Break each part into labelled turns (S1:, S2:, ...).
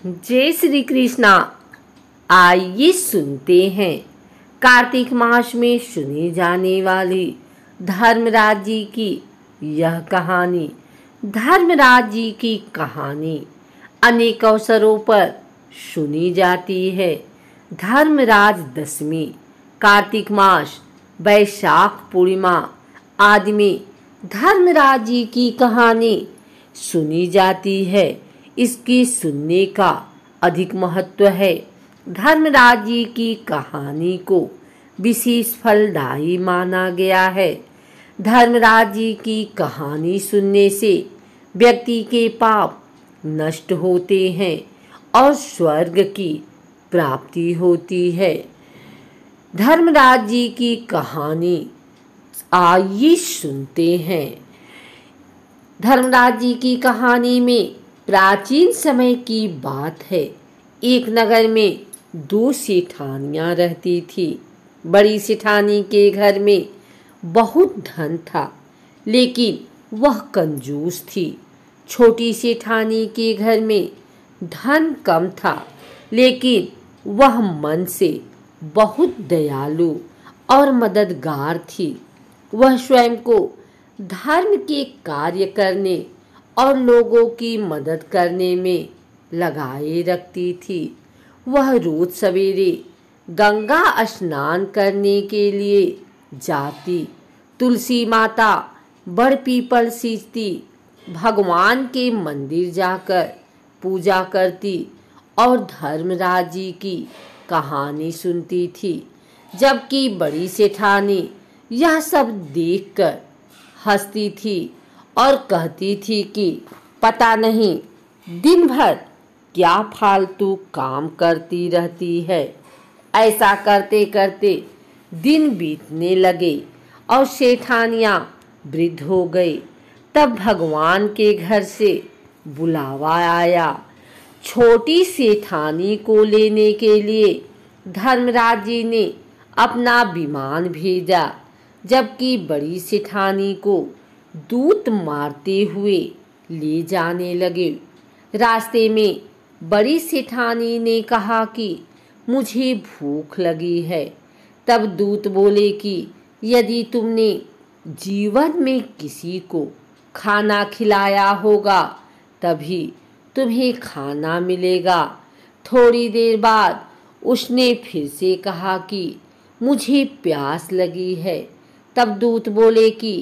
S1: जय श्री कृष्णा। आइए सुनते हैं कार्तिक मास में सुनी जाने वाली धर्मराज जी की यह कहानी। धर्मराज जी की कहानी अनेक अवसरों पर सुनी जाती है। धर्मराज दशमी, कार्तिक मास, वैशाख पूर्णिमा आदि में धर्मराज जी की कहानी सुनी जाती है। इसकी सुनने का अधिक महत्व है। धर्मराज जी की कहानी को विशेष फलदायी माना गया है। धर्मराज जी की कहानी सुनने से व्यक्ति के पाप नष्ट होते हैं और स्वर्ग की प्राप्ति होती है। धर्मराज जी की कहानी आइए सुनते हैं। धर्मराज जी की कहानी में प्राचीन समय की बात है। एक नगर में दो सेठानियां रहती थी। बड़ी सेठानी के घर में बहुत धन था, लेकिन वह कंजूस थी। छोटी सेठानी के घर में धन कम था, लेकिन वह मन से बहुत दयालु और मददगार थी। वह स्वयं को धर्म के कार्य करने और लोगों की मदद करने में लगाए रखती थी। वह रोज सवेरे गंगा स्नान करने के लिए जाती, तुलसी माता, बड़ पीपल सींचती, भगवान के मंदिर जाकर पूजा करती और धर्मराज जी की कहानी सुनती थी। जबकि बड़ी सेठानी यह सब देखकर हंसती थी और कहती थी कि पता नहीं दिन भर क्या फालतू काम करती रहती है। ऐसा करते करते दिन बीतने लगे और सेठानियां वृद्ध हो गई। तब भगवान के घर से बुलावा आया। छोटी सेठानी को लेने के लिए धर्मराज जी ने अपना विमान भेजा, जबकि बड़ी सेठानी को दूत मारते हुए ले जाने लगे। रास्ते में बड़ी सेठानी ने कहा कि मुझे भूख लगी है। तब दूत बोले कि यदि तुमने जीवन में किसी को खाना खिलाया होगा तभी तुम्हें खाना मिलेगा। थोड़ी देर बाद उसने फिर से कहा कि मुझे प्यास लगी है। तब दूत बोले कि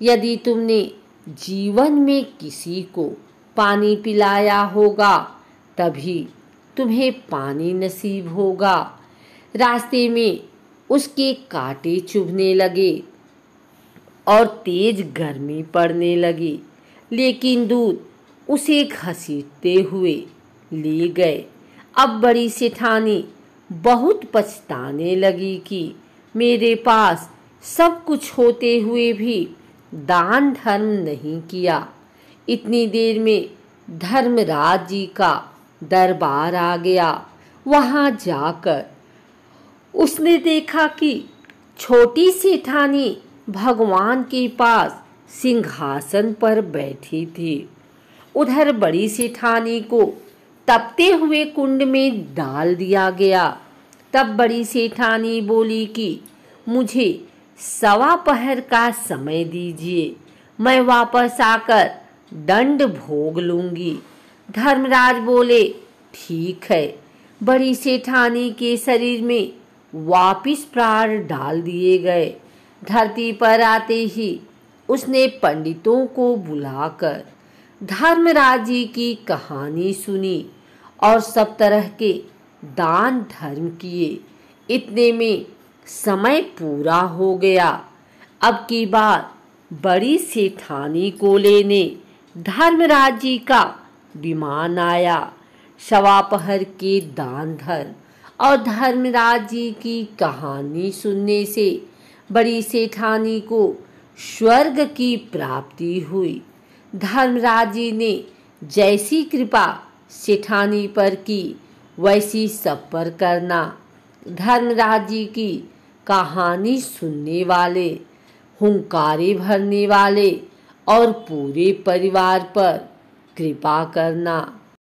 S1: यदि तुमने जीवन में किसी को पानी पिलाया होगा तभी तुम्हें पानी नसीब होगा। रास्ते में उसके कांटे चुभने लगे और तेज गर्मी पड़ने लगी, लेकिन दूत उसे घसीटते हुए ले गए। अब बड़ी सेठानी बहुत पछताने लगी कि मेरे पास सब कुछ होते हुए भी दान धर्म नहीं किया। इतनी देर में धर्मराज जी का दरबार आ गया। वहां जाकर उसने देखा कि छोटी सेठानी भगवान के पास सिंहासन पर बैठी थी। उधर बड़ी सेठानी को तपते हुए कुंड में डाल दिया गया। तब बड़ी सेठानी बोली कि मुझे 1.25 पहर का समय दीजिए, मैं वापस आकर दंड भोग लूंगी। धर्मराज बोले ठीक है। बड़ी सेठानी के शरीर में वापिस प्राण डाल दिए गए। धरती पर आते ही उसने पंडितों को बुलाकर धर्मराज जी की कहानी सुनी और सब तरह के दान धर्म किए। इतने में समय पूरा हो गया। अब की बार बड़ी सेठानी को लेने धर्मराज जी का विमान आया। 1.25 पहर के दान धर्म और धर्मराज जी की कहानी सुनने से बड़ी सेठानी को स्वर्ग की प्राप्ति हुई। धर्मराज जी ने जैसी कृपा सेठानी पर की वैसी सब पर करना। धर्मराज जी की कहानी सुनने वाले, हुंकारे भरने वाले और पूरे परिवार पर कृपा करना।